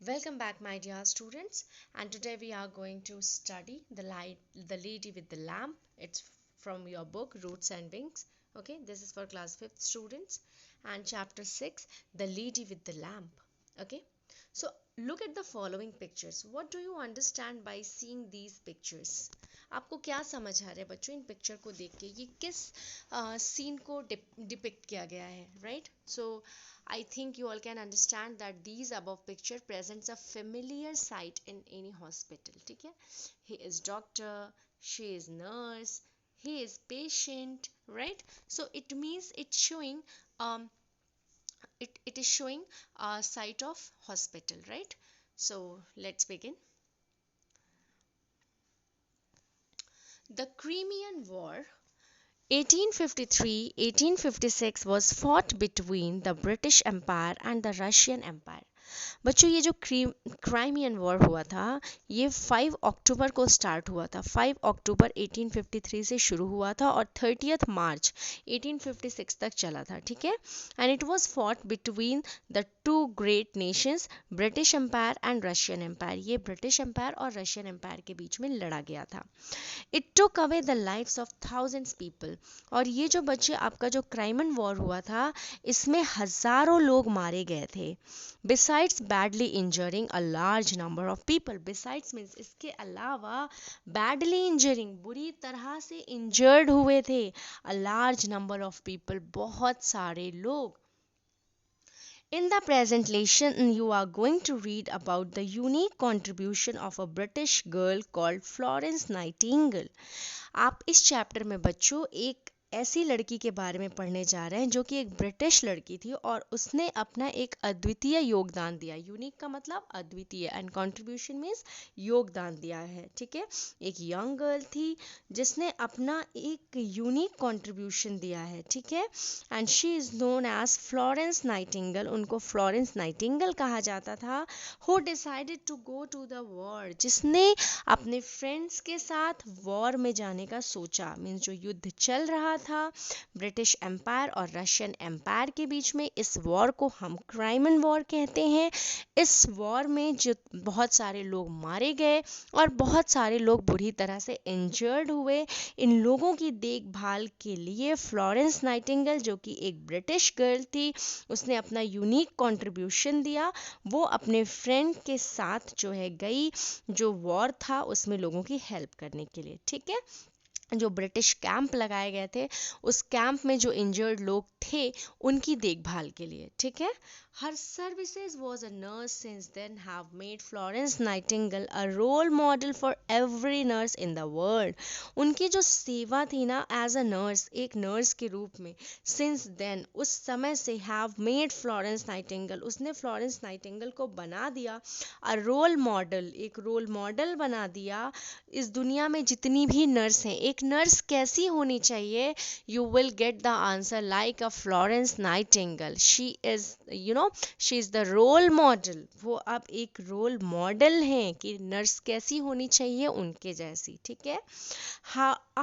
Welcome back, my dear students. And today we are going to study the Lady with the Lamp. It's from your book, Roots and Wings. Okay, this is for class 5th students. And chapter 6, The Lady with the Lamp. Okay, so look at the following pictures. What do you understand by seeing these pictures? आपको क्या समझ आ रहा है बच्चों इन picture को देख के? ये किस सीन को डिपिक्ट किया गया है, right? So I think you all can understand that these above picture presents a familiar sight in any hospital. ठीक है? He is doctor, she is nurse, he is patient, right? So it means it's showing um it is showing a site of hospital, right? So let's begin. The Crimean War 1853-1856 was fought between the British Empire and the Russian Empire. बच्चों ये जो Crimean war हुआ था ये 5 अक्टूबर को start हुआ था. 5 अक्टूबर 1853 से शुरू हुआ था और 30th मार्च 1856 तक चला था. ठीक है? And it was fought between the two great nations British empire and Russian empire. ये ब्रिटिश एम्पायर और रशियन एम्पायर के बीच में लड़ा गया था. It took away the lives of thousands people. और ये जो बच्चे आपका जो क्राइमन वॉर हुआ था इसमें हजारों लोग मारे गए थे. Besides badly injuring a large number of people. Besides means इसके अलावा badly injuring बुरी तरह से injured हुए थे a large number of people बहुत सारे लोग. In the present lesson, you are going to read about the unique contribution of a British girl called Florence Nightingale. आप इस चैप्टर में बच्चों एक ऐसी लड़की के बारे में पढ़ने जा रहे हैं जो कि एक ब्रिटिश लड़की थी और उसने अपना एक अद्वितीय योगदान दिया. यूनिक का मतलब अद्वितीय एंड कंट्रीब्यूशन मीन्स योगदान दिया है. ठीक है? एक यंग गर्ल थी जिसने अपना एक यूनिक कंट्रीब्यूशन दिया है. ठीक है? And she is known as Florence Nightingale. उनको फ्लोरेंस नाइटिंगेल कहा जाता था. Who decided to go to the war. जिसने अपने फ्रेंड्स के साथ वॉर में जाने का सोचा. मीन्स जो युद्ध चल रहा था ब्रिटिश एम्पायर और रशियन एम्पायर के बीच में, इस वॉर को हम क्राइमन वॉर कहते हैं. इस वॉर में जो बहुत सारे लोग मारे गए और बहुत सारे लोग बुरी तरह से इंजर्ड हुए. इन लोगों की देखभाल के लिए फ्लोरेंस नाइटिंगेल जो कि एक ब्रिटिश गर्ल थी उसने अपना यूनिक कंट्रीब्यूशन दिया. वो अपने फ्रेंड के साथ जो है गई जो वॉर था उसमें लोगों की हेल्प करने के लिए. ठीक है? जो ब्रिटिश कैंप लगाए गए थे उस कैंप में जो इंजर्ड लोग थे उनकी देखभाल के लिए. ठीक है? Her services was a nurse since then have made Florence Nightingale a role model for every nurse in the world. उनकी जो सेवा थी ना एज अ नर्स, एक नर्स के रूप में, सिंस देन उस समय से हैव मेड फ्लोरेंस नाइटिंगेल, उसने फ्लोरेंस नाइटिंगेल को बना दिया अ रोल मॉडल, एक रोल मॉडल बना दिया. इस दुनिया में जितनी भी नर्स हैं, एक नर्स कैसी होनी चाहिए? You will get the answer like a Florence Nightingale. She is she is the role model. वो अब एक रोल मॉडल हैं कि नर्स कैसी होनी चाहिए उनके जैसी. ठीक है?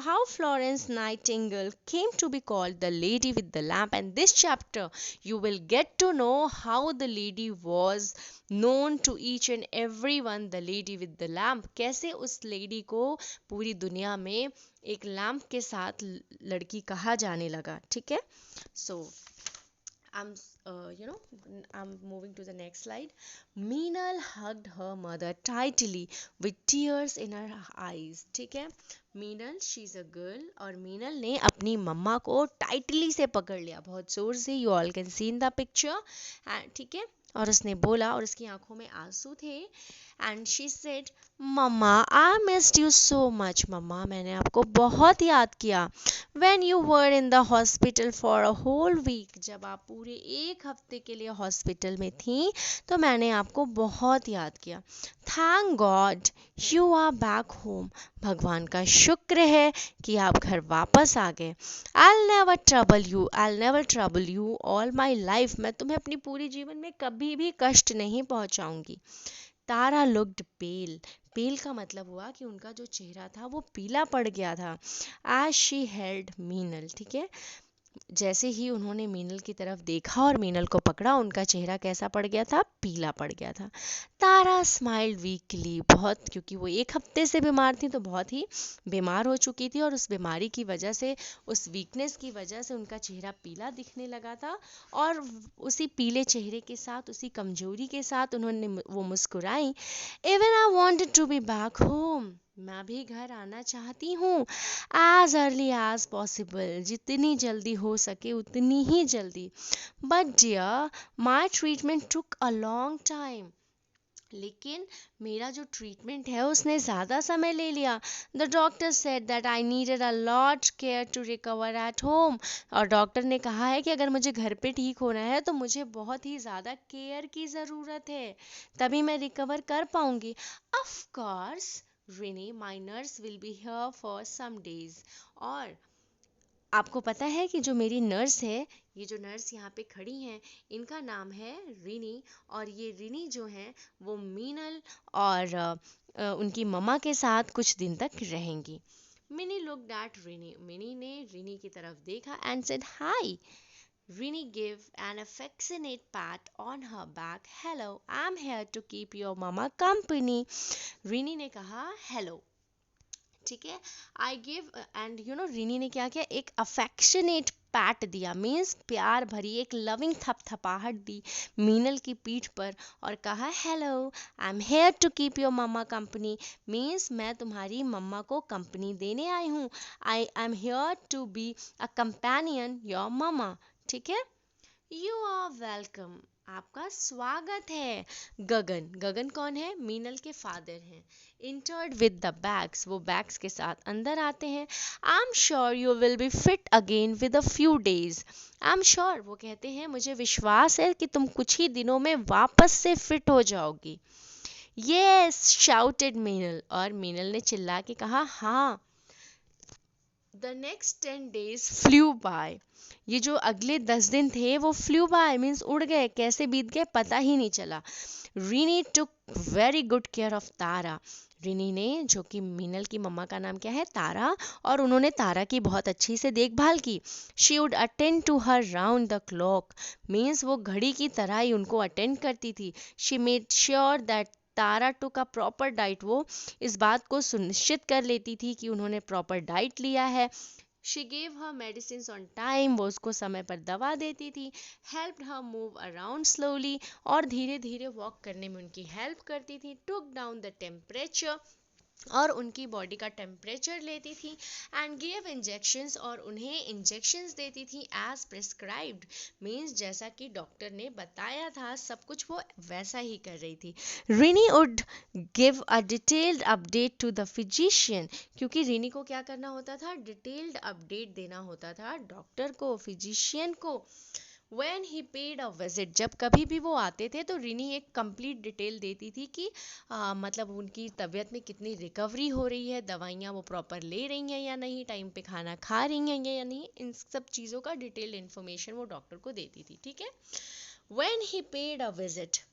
how Florence Nightingale came to be called the lady with the lamp. And this chapter you will get to know how the lady was known to each and everyone. The lady with the lamp, कैसे उस lady को पूरी दुनिया में एक lamp के साथ लड़की कहा जाने लगा. ठीक है? So I'm, I'm moving to the next slide. Meenal hugged her mother tightly with tears in her eyes. ठीक है? Meenal she is a girl और मीनल ने अपनी मम्मा को टाइटली से पकड़ लिया, बहुत ज़ोर से. You all can see in the picture. ठीक है? और उसने बोला और उसकी आंखों में आंसू थे. And she said, mama I missed you so much. Mama मैंने आपको बहुत याद किया. When you were in the hospital for a whole week. जब आप पूरे एक हफ्ते के लिए हॉस्पिटल में थी तो मैंने आपको बहुत याद किया. Thank God you are back home. भगवान का शुक्र है कि आप घर वापस आ गए. I never trouble you all my life. मैं तुम्हें अपनी पूरी जीवन में कभी भी कष्ट नहीं पहुंचाऊंगी. तारा लुक्ड पेल. पेल का मतलब हुआ कि उनका जो चेहरा था वो पीला पड़ गया था. As she held Meenal. ठीक है? जैसे ही उन्होंने मीनल की तरफ देखा और मीनल को पकड़ा, उनका चेहरा कैसा पड़ गया था? पीला पड़ गया था। तारा स्माइल्ड वीकली, बहुत, क्योंकि वो 1 हफ्ते से बीमार थी तो बहुत ही बीमार हो चुकी थी और उस बीमारी की वजह से, उस वीकनेस की वजह से उनका चेहरा पीला दिखने लगा था। और उसी पीले चेहरे के साथ, उसी कमजोरी के साथ उन्होंने वो मुस्कुराई। Even I wanted to be back home, मैं भी घर आना चाहती हूँ, एज अर्ली एज पॉसिबल, जितनी जल्दी हो सके उतनी ही जल्दी। But dear, my treatment took a long time, लेकिन मेरा जो ट्रीटमेंट है उसने ज़्यादा समय ले लिया। The doctor said that I needed a lot care to recover at home, और डॉक्टर ने कहा है कि अगर मुझे घर पे ठीक होना है तो मुझे बहुत ही ज़्यादा केयर की ज़रूरत है, तभी मैं रिकवर कर पाऊंगी। Of course Rini, my nurse will be here for some days. और आपको पता है कि जो मेरी नर्स है, ये जो नर्स यहाँ पे खड़ी हैं, इनका नाम है रिनी। और ये रिनी जो है वो मीनल और उनकी मम्मा के साथ कुछ दिन तक रहेंगी। मिनी लुक्ड एट रिनी, मिनी ने रिनी की तरफ देखा and said hi. Rini gave an affectionate pat on her back. Hello, I'm here to keep your mama company. Rini ने कहा हेलो, ठीक है। I give, and you know Rini ने क्या किया, एक अफेक्शनेट पैट दिया, मीन्स प्यार भरी एक लविंग थपथपाहट दी मीनल की पीठ पर और कहा hello, I am here to keep your mamma company, means मैं तुम्हारी मम्मा को कंपनी देने आई हूँ। I am here to be a companion your mamma, ठीक है। यू आर वेलकम, आपका स्वागत है। गगन, गगन कौन है? मीनल के फादर हैं। इंटर्ड विद द बैग्स, वो बैग्स के साथ अंदर आते हैं। I am sure you will be fit again with a few days. I am sure, वो कहते हैं मुझे विश्वास है कि तुम कुछ ही दिनों में वापस से फिट हो जाओगी। यस शाउटेड मीनल, और मीनल ने चिल्ला के कहा हाँ। The next 10 days flew by, ये जो अगले 10 दिन थे वो फ्लू बाय, मीन्स उड़ गए, कैसे बीत गए पता ही नहीं चला। Rini took very good care of Tara, Rini ने, जो कि मीनल की मम्मा का नाम क्या है? तारा, और उन्होंने तारा की बहुत अच्छी से देखभाल की। She would attend to her round the clock, means वो घड़ी की तरह ही उनको अटेंड करती थी। She made sure that Tara to का प्रॉपर डाइट, वो इस बात को सुनिश्चित कर लेती थी कि उन्होंने प्रॉपर डाइट लिया है। She gave her medicine on time, वो उसको समय पर दवा देती थी। Help her move around slowly, और धीरे धीरे वॉक करने में उनकी हेल्प करती थी। टुक डाउन द टेम्परेचर, और उनकी बॉडी का टेम्परेचर लेती थी। एंड गिव इंजेक्शंस, और उन्हें इंजेक्शंस देती थी एज प्रिस्क्राइब्ड, मीन्स जैसा कि डॉक्टर ने बताया था सब कुछ वो वैसा ही कर रही थी। Rini would give a detailed update to the physician, क्योंकि रिनी को क्या करना होता था? डिटेल्ड अपडेट देना होता था डॉक्टर को, फिजिशियन को। When he paid a visit, जब कभी भी वो आते थे तो रिनी एक कंप्लीट डिटेल देती थी कि मतलब उनकी तबीयत में कितनी रिकवरी हो रही है, दवाइयाँ वो प्रॉपर ले रही हैं या नहीं, टाइम पे खाना खा रही हैं या नहीं, इन सब चीज़ों का डिटेल इन्फॉर्मेशन वो डॉक्टर को देती थी, ठीक है। When he paid a visit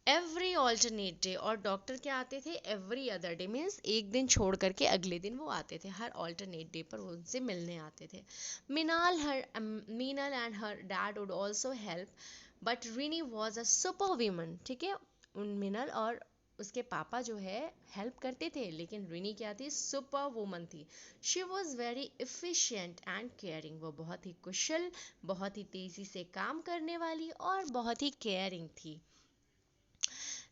every alternate day, और डॉक्टर क्या आते थे? एवरी अदर डे, मीन्स एक दिन छोड़ करके अगले दिन वो आते थे, हर ऑल्टरनेट डे पर वो उनसे मिलने आते थे। Meenal and her dad would also help, but Rini was a super women, ठीक है। उन मिनल और उसके पापा जो है हेल्प करते थे, लेकिन रिनी क्या थी? सुपर वुमन थी। She was very efficient and caring, वो बहुत ही कुशल, बहुत ही तेजी से काम करने वाली और बहुत ही केयरिंग थी।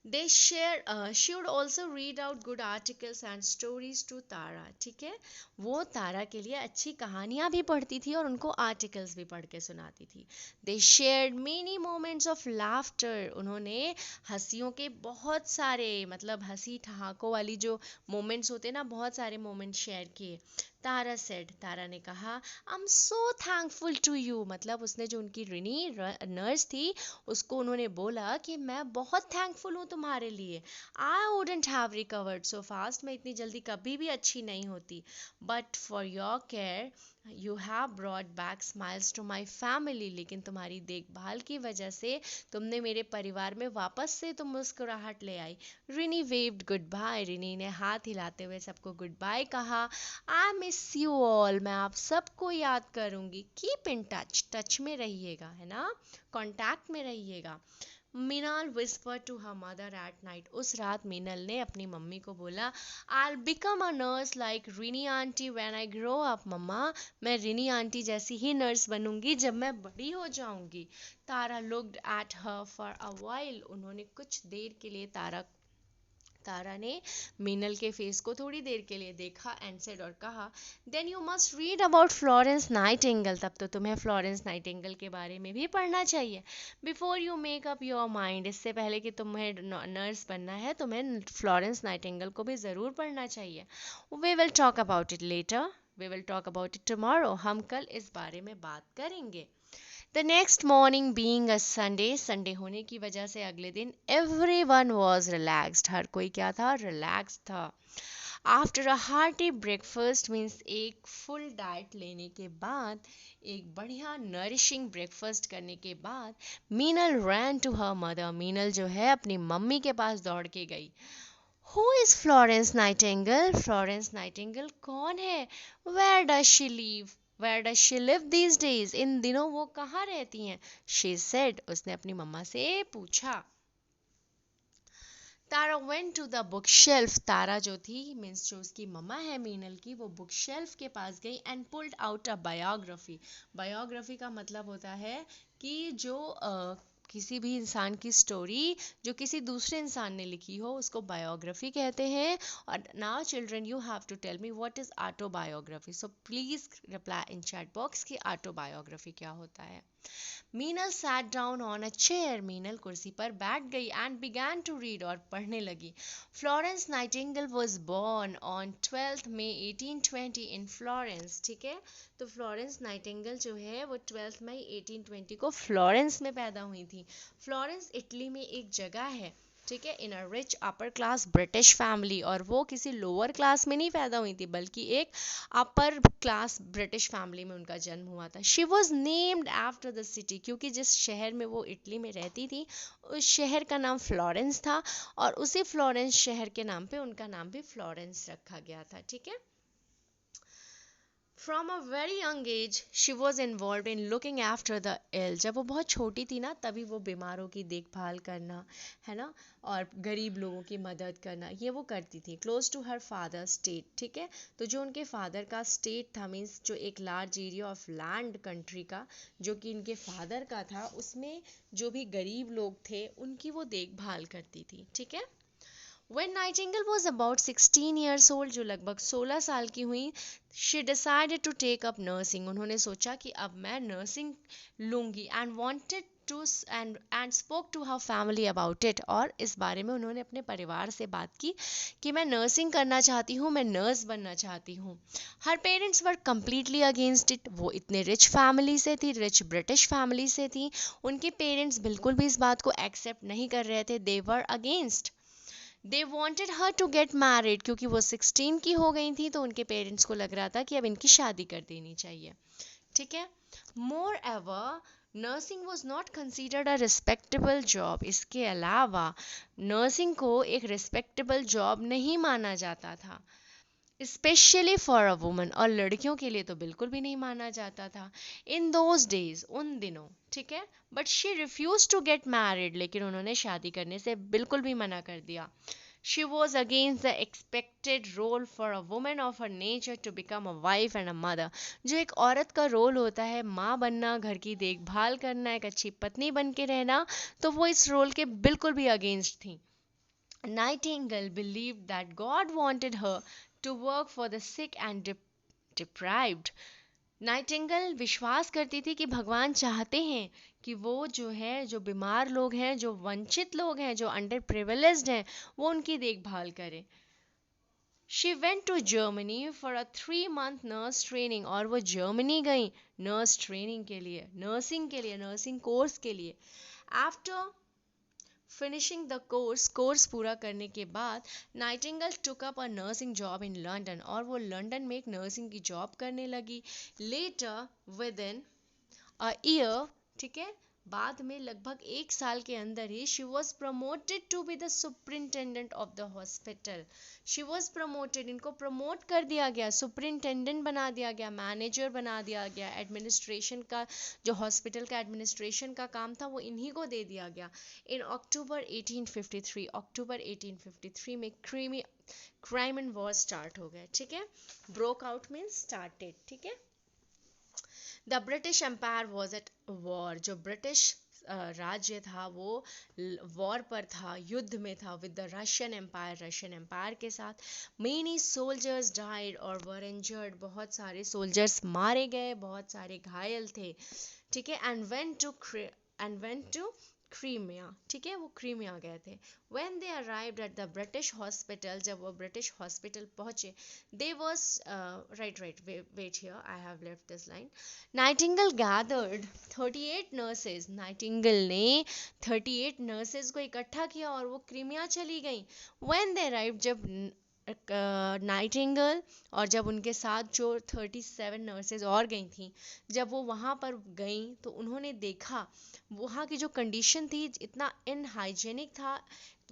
They share, she would also read out good articles and stories to Tara, ठीक है। वो तारा के लिए अच्छी कहानियाँ भी पढ़ती थी और उनको आर्टिकल्स भी पढ़ के सुनाती थी। They shared many moments of laughter, उन्होंने हंसियों के बहुत सारे, मतलब हंसी ठहाकों वाली जो मोमेंट्स होते ना, बहुत सारे मोमेंट्स शेयर किए। तारा सेड, तारा ने कहा I am so thankful to you, मतलब उसने जो उनकी रिनी नर्स थी उसको उन्होंने बोला कि मैं बहुत थैंकफुल हूँ तुम्हारे लिए। I wouldn't have recovered so fast, मैं इतनी जल्दी कभी भी अच्छी नहीं होती, but for your care you have brought back smiles to my family, लेकिन तुम्हारी देखभाल की वजह से तुमने मेरे परिवार में वापस से तुम मुस्कुराहट ले आई। Rini waived good bye, Rini ने हाथ हिलाते हुए सबको गुड बाय कहा। आई मिस यू ऑल, मैं आप सबको याद करूंगी। कीप इन टच, टच में रहिएगा, है ना, कांटेक्ट में रहिएगा। Meenal whisper to her mother at night, उस रात मीनल ने अपनी मम्मी को बोला, I become a nurse like Rini aunty when I grow up. Mama, मैं रिनी आंटी जैसी ही नर्स बनूंगी जब मैं बड़ी हो जाऊंगी। Tara looked at her for a while, उन्होंने कुछ देर के लिए तारा ने मीनल के फेस को थोड़ी देर के लिए देखा एंड सेड, और कहा, then you must read about Florence Nightingale, तब तो तुम्हें फ्लोरेंस नाइटिंगेल के बारे में भी पढ़ना चाहिए। Before you make up your mind, इससे पहले कि तुम्हें नर्स बनना है तुम्हें फ्लोरेंस नाइटिंगेल को भी ज़रूर पढ़ना चाहिए। We will talk about it later, we will talk about it tomorrow, हम कल इस बारे में बात करेंगे। The next morning being a Sunday, Sunday होने की वजह से अगले दिन एवरीवन वाज रिलैक्स्ड, हर कोई क्या था, रिलैक्स था। After a hearty breakfast means एक फुल डाइट लेने के बाद, एक बढ़िया नरिशिंग ब्रेकफास्ट करने के बाद, Meenal ran to her mother, Meenal जो है अपनी मम्मी के पास दौड़ के गई। Who is Florence Nightingale, Florence Nightingale कौन है? Where does she live, where does she live these days, इन दिनों वो कहाँ रहती हैं? शी सेड, उसने अपनी मम्मा से पूछा। Tara went to the book shelf, Tara जो थी मीन्स जो उसकी मम्मा है मीनल की, वो बुक शेल्फ के पास गई and pulled out a biography. Biography का मतलब होता है कि जो किसी भी इंसान की स्टोरी जो किसी दूसरे इंसान ने लिखी हो उसको बायोग्राफी कहते हैं। और now children you have to tell me what is autobiography, so please reply in chat box कि ऑटोबायोग्राफी क्या होता है। Meenal sat down on a chair, Meenal कुर्सी पर बैठ गई and began to read, और पढ़ने लगी। Florence Nightingale was born on 12th May 1820 in Florence, ठीक है, तो फ्लोरेंस नाइटिंगेल जो है वो 12 मई 1820 को फ्लोरेंस में पैदा हुई थी। फ्लोरेंस इटली में एक जगह है, ठीक है, in a rich upper class British family, और वो किसी लोअर क्लास में नहीं पैदा हुई थी बल्कि एक अपर क्लास ब्रिटिश फैमिली में उनका जन्म हुआ था। She was named after the city, क्योंकि जिस शहर में वो इटली में रहती थी उस शहर का नाम फ्लोरेंस था, और उसी फ्लोरेंस शहर के नाम पे उनका नाम भी फ्लोरेंस रखा गया था, ठीक है। From a very young age she was involve in looking after the ill, जब वो बहुत छोटी थी ना तभी वो बीमारों की देखभाल करना, है ना, और गरीब लोगों की मदद करना ये वो करती थी। Close to her father state, ठीक है, तो जो उनके फादर का स्टेट था मीन्स जो एक large area of land country का जो कि इनके फादर का था, उसमें जो भी गरीब लोग थे उनकी वो देखभाल करती थी, ठीक है। When Nightingale was about 16 years old, जो लगभग 16 साल की हुई, she decided to take up nursing, उन्होंने सोचा कि अब मैं नर्सिंग लूँगी and wanted to and spoke to her family about it, और इस बारे में उन्होंने अपने परिवार से बात की कि मैं नर्सिंग करना चाहती हूँ, मैं नर्स बनना चाहती हूँ। Her parents were completely against it, वो इतने रिच फैमिली से थी, रिच ब्रिटिश फैमिली से थी, उनके पेरेंट्स बिल्कुल भी इस बात को एक्सेप्ट नहीं कर रहे थे, they were against. They wanted her to get married, क्योंकि वो 16 की हो गई थी तो उनके पेरेंट्स को लग रहा था कि अब इनकी शादी कर देनी चाहिए, ठीक है। Moreover nursing was not considered a respectable job, इसके अलावा नर्सिंग को एक रिस्पेक्टेबल जॉब नहीं माना जाता था, स्पेशली फॉर अ वुमन, और लड़कियों के लिए तो बिल्कुल भी नहीं माना जाता था इन दोज डेज, उन दिनों, ठीक है। But she refuse to get married, लेकिन उन्होंने शादी करने से बिल्कुल भी मना कर दिया। She was against the expected role for a woman of her nature to become a wife and a mother, जो एक औरत का रोल होता है माँ बनना, घर की देखभाल करना, एक अच्छी पत्नी बन के रहना, तो वो इस रोल के बिल्कुल भी अगेंस्ट थी। Nightingale believed that God wanted her to work for the sick and deprived. Nightingale विश्वास करती थी कि भगवान चाहते हैं कि वो जो है जो बीमार लोग हैं, जो वंचित लोग हैं, जो अंडर प्रिविलेज्ड हैं, वो उनकी देखभाल करें। She went to Germany for a 3 month nurse training, और वो जर्मनी गई नर्स ट्रेनिंग के लिए, नर्सिंग कोर्स के लिए। आफ्टर फिनिशिंग द कोर्स पूरा करने के बाद Nightingale took up a nursing job in London, और वो लंदन में एक नर्सिंग की जॉब करने लगी. Later within a year, ठीक है, बाद में लगभग एक साल के अंदर ही she was promoted to be the superintendent of the hospital. She was promoted, इनको प्रमोट कर दिया गया, सुपरिंटेंडेंट बना दिया गया, मैनेजर बना दिया गया. एडमिनिस्ट्रेशन का, जो हॉस्पिटल का एडमिनिस्ट्रेशन का काम था वो इन्हीं को दे दिया गया. इन अक्टूबर 1853, अक्टूबर 1853 में क्राइम एंड वॉर स्टार्ट हो गया. ठीक है, ब्रोक आउट मीन्स स्टार्टेड. ठीक है, the British empire was at war. जो ब्रिटिश राज्य था वो वॉर पर था, युद्ध में था with the Russian empire, Russian empire के साथ. मेनी सोल्जर्स डाइड और वर इंजर्ड, बहुत सारे सोल्जर्स मारे गए, बहुत सारे घायल थे. ठीक है, एंड वेंट टू क्रीमिया. ठीक है, वो क्रीमिया गए थे. When they arrived at the British hospital, जब वो ब्रिटिश हॉस्पिटल पहुंचे, they was right wait here, I have left this line. Nightingale gathered 38 nurses. Nightingale ने 38 नर्सेज को इकट्ठा किया और वो क्रीमिया चली गई. व्हेन दे अराइव्ड, जब नाइटिंगेल और जब उनके साथ जो 37 नर्सेज और गई थी, जब वो वहाँ पर गई तो उन्होंने देखा वहाँ की जो कंडीशन थी इतना इनहाइजेनिक था.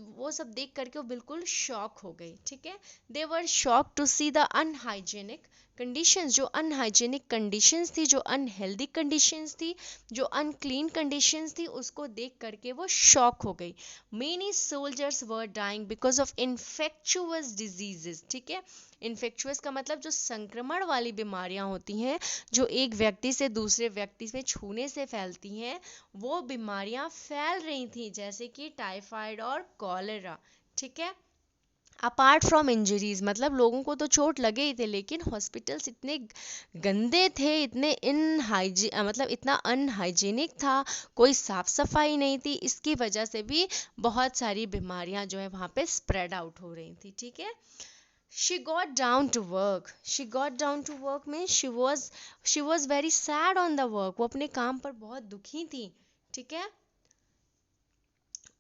वो सब देख करके वो बिल्कुल शॉक हो गई. ठीक है, they were shock to see the unhygienic conditions. जो अनहाइजेनिक कंडीशंस थी, जो अनहेल्दी कंडीशंस थी, जो अनक्लीन कंडीशंस थी, उसको देख करके वो शॉक हो गई. Many soldiers were dying because of infectious diseases. ठीक है, इन्फेक्चुअस का मतलब जो संक्रमण वाली बीमारियां होती हैं, जो एक व्यक्ति से दूसरे व्यक्ति में छूने से फैलती हैं, वो बीमारियां फैल रही थी, जैसे कि टाइफाइड और कॉलेरा. ठीक है, अपार्ट फ्रॉम इंजरीज, मतलब लोगों को तो चोट लगे ही थे, लेकिन हॉस्पिटल्स इतने गंदे थे, इतने मतलब इतना अनहाइजीनिक था, कोई साफ सफाई नहीं थी. इसकी वजह से भी बहुत सारी बीमारियां जो है वहाँ पे स्प्रेड आउट हो रही थी. ठीक है, she got down to work. She got down to work means she was very sad on the work. वो अपने काम पर बहुत दुखी थी. ठीक है,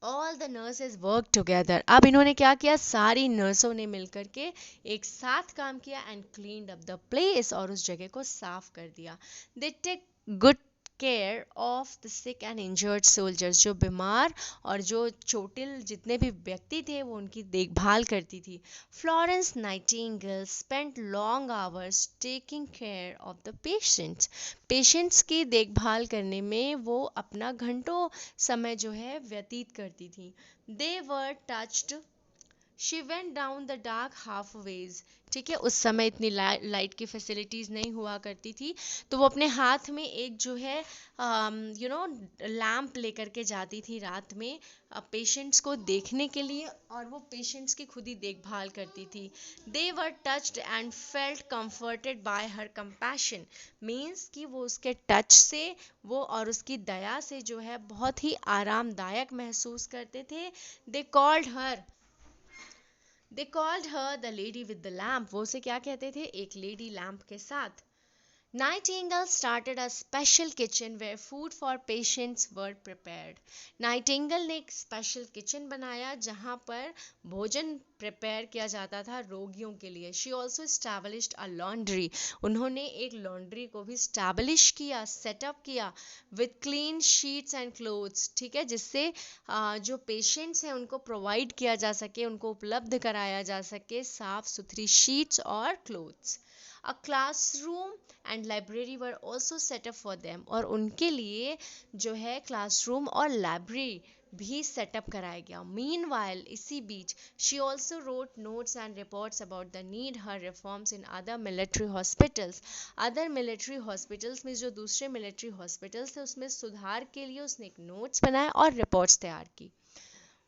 all the nurses work together. अब इन्होंने क्या किया, सारी नर्सों ने मिलकर के एक साथ काम किया and cleaned up the place, और उस जगह को साफ कर दिया. They take good care of the sick and injured soldiers. जो बीमार और जो चोटिल जितने भी व्यक्ति थे वो उनकी देखभाल करती थी. Florence Nightingale spent long hours taking care of the patients. Patients की देखभाल करने में वो अपना घंटों समय जो है व्यतीत करती थी. They were touched, she went down the dark hallways. ठीक है, उस समय इतनी लाइट की फैसिलिटीज़ नहीं हुआ करती थी, तो वो अपने हाथ में एक जो है लैम्प लेकर के जाती थी रात में पेशेंट्स को देखने के लिए, और वो पेशेंट्स की खुद ही देखभाल करती थी. They were touched and felt comforted by her compassion. Means कि वो उसके टच से, वो और उसकी दया से जो है बहुत ही आरामदायक महसूस करते थे. They called her the lady with the lamp. वो उसे क्या कहते थे, एक लेडी लैम्प के साथ. Nightingale started a special kitchen where food for patients were prepared. Nightingale ने एक स्पेशल किचन बनाया जहाँ पर भोजन प्रिपेयर किया जाता था रोगियों के लिए. She also established a laundry. उन्होंने एक लॉन्ड्री को भी स्टैब्लिश किया, सेटअप किया with clean sheets and clothes. ठीक है, जिससे जो पेशेंट्स हैं उनको प्रोवाइड किया जा सके, उनको उपलब्ध कराया जा सके साफ सुथरी शीट्स और clothes. A classroom and library were also set up for them. और उनके लिए जो है क्लासरूम और लाइब्रेरी भी सेटअप कराया गया. Meanwhile, इसी बीच she also wrote notes and reports about the need her reforms in other military hospitals. Other military hospitals में जो दूसरे military hospitals थे उसमें सुधार के लिए उसने एक नोट्स बनाए और रिपोर्ट्स तैयार की.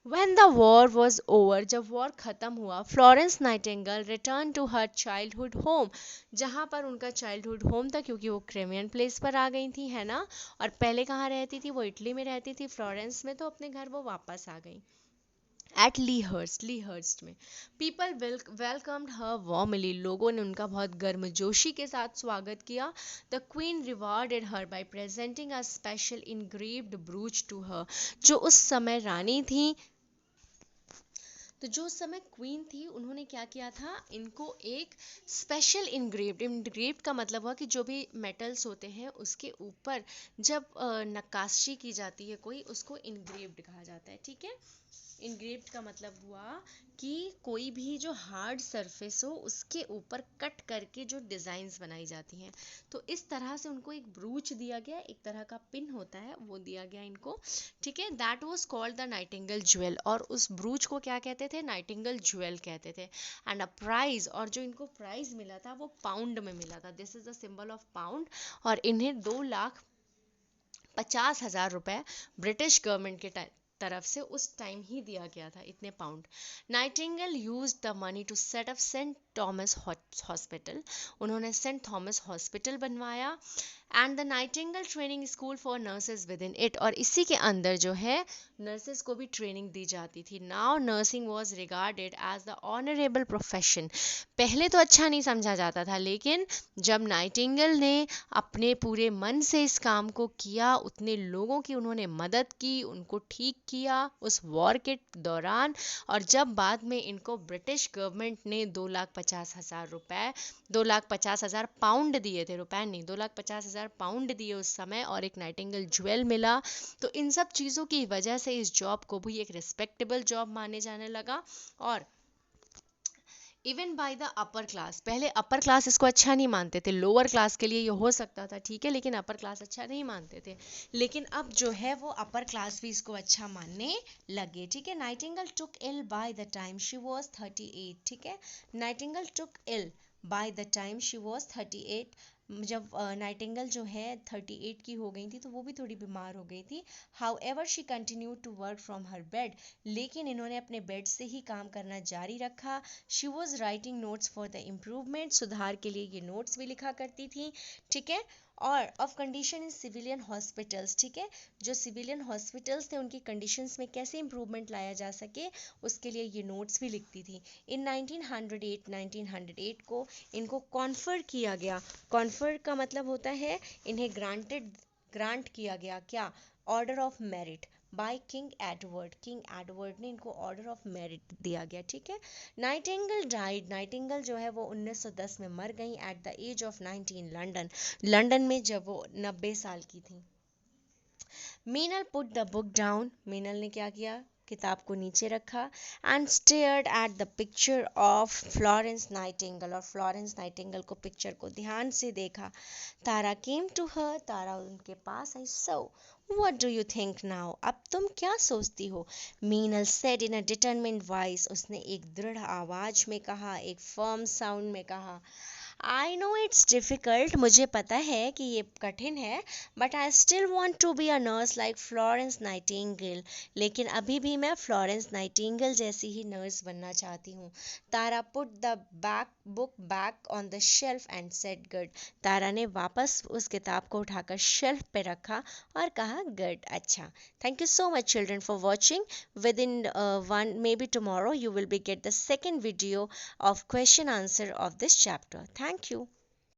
When the war was over, जब वॉर ख़त्म हुआ, Florence Nightingale return to her childhood home. जहाँ पर उनका चाइल्डहुड होम था, क्योंकि वो क्रिमियन प्लेस पर आ गई थी, है ना, और पहले कहाँ रहती थी, वो इटली में रहती थी, फ्लोरेंस में, तो अपने घर वो वापस आ गई. एट लीहर्स्ट में पीपल वेलकम्ड हर वार्मली, लोगों ने उनका बहुत गर्मजोशी के साथ स्वागत किया। The queen rewarded her by presenting a special engraved brooch to her, जो उस समय रानी थी, तो जो उस समय क्वीन थी, उन्होंने क्या किया था, इनको एक स्पेशल इनग्रेव्ड का मतलब हुआ कि जो भी मेटल्स होते हैं उसके ऊपर जब नक्काशी की जाती है कोई, उसको इनग्रेव्ड कहा जाता है। ठीक है, इनग्रेव्ड का मतलब हुआ कि कोई भी जो हार्ड सरफेस हो उसके ऊपर कट करके जो डिज़ाइंस बनाई जाती हैं, तो इस तरह से उनको एक ब्रूच दिया गया, एक तरह का पिन होता है वो दिया गया इनको। ठीक है, that was called the Nightingale jewel, और उस ब्रूच को क्या कहते थे, नाइटिंगेल ज्वेल कहते थे। एंड अ प्राइज, और जो इनको प्राइज मिला था वो पाउंड में मिला था, this is the symbol of pound, और इन्हें 2,50,000 रुपए ब्रिटिश गवर्नमेंट के तरफ से उस टाइम ही दिया गया था, इतने pound. Nightingale used the money to set up saint Thomas hospital, उन्होंने सेंट थॉमस हॉस्पिटल बनवाया। And the Nightingale training school for nurses within it, और इसी के अंदर जो है नर्सेज को भी ट्रेनिंग दी जाती थी। Now nursing was regarded as the honourable profession, पहले तो अच्छा नहीं समझा जाता था, लेकिन जब नाइटिंगेल ने अपने पूरे मन से इस काम को किया, उतने लोगों की उन्होंने मदद की, उनको ठीक किया उस वॉर के दौरान, और जब बाद में इनको ब्रिटिश गवर्नमेंट ने 2,50,000 रुपए, 2,50,000 पाउंड दिए थे, रुपए नहीं, 2,50,000 पाउंड दिए उस समय, और एक नाइटिंगेल ज्वेल मिला, तो इन सब चीज़ों की वजह से इस जॉब को भी एक रिस्पेक्टेबल जॉब माने जाने लगा। और even by the upper class, पहले अपर क्लास इसको अच्छा नहीं मानते थे, लोअर क्लास के लिए ये हो सकता था, ठीक है, लेकिन अपर क्लास अच्छा नहीं मानते थे, लेकिन अब जो है वो अपर क्लास भी इसको अच्छा मानने लगे। ठीक है, Nightingale took ill by the time she was 38, ठीक है, Nightingale took ill by the time she was 38, जब नाइटिंगेल जो है 38 की हो गई थी तो वो भी थोड़ी बीमार हो गई थी। However she continue to work from her bed, लेकिन इन्होंने अपने बेड से ही काम करना जारी रखा। She was writing notes for the improvement, सुधार के लिए ये नोट्स भी लिखा करती थी। ठीक है, और of condition in civilian hospitals, ठीक है, जो सिविलियन हॉस्पिटल्स थे उनकी कंडीशंस में कैसे इम्प्रूवमेंट लाया जा सके उसके लिए ये नोट्स भी लिखती थी। इन 1908 को इनको कॉन्फर किया गया, कॉन्फर का मतलब होता है इन्हें ग्रांट किया गया, क्या, order of merit by king Edward ने इनको ऑर्डर ऑफ मेरिट दिया गया। ठीक है, नाइटिंगेल डाइड, नाइटिंगेल जो है वो 1910 में मर गई at the age of 19 London में, जब वो 90 साल की थी। Meenal put the book down, Meenal ने क्या किया, किताब को नीचे रखा, and stared at the picture of Florence Nightingale, और फ्लोरेंस नाइटिंगेल को पिक्चर को ध्यान से देखा। तारा केम टू हर, तारा उनके पास आई। So what do you think now, अब तुम क्या सोचती हो, Meenal said in a determined voice, उसने एक दृढ़ आवाज में कहा, एक फर्म साउंड में कहा। आई नो इट्स डिफ़िकल्ट, मुझे पता है कि ये कठिन है, but I still want to be a nurse like Florence Nightingale, लेकिन अभी भी मैं फ्लोरेंस नाइटिंगेल जैसी ही नर्स बनना चाहती हूँ। Tara put the book back on the shelf and said good, Tara ने वापस उस किताब को उठाकर शेल्फ पे रखा और कहा गुड, अच्छा। Thank you so much children for watching. Within maybe tomorrow you will be get the second video of question answer of this chapter. Thank you.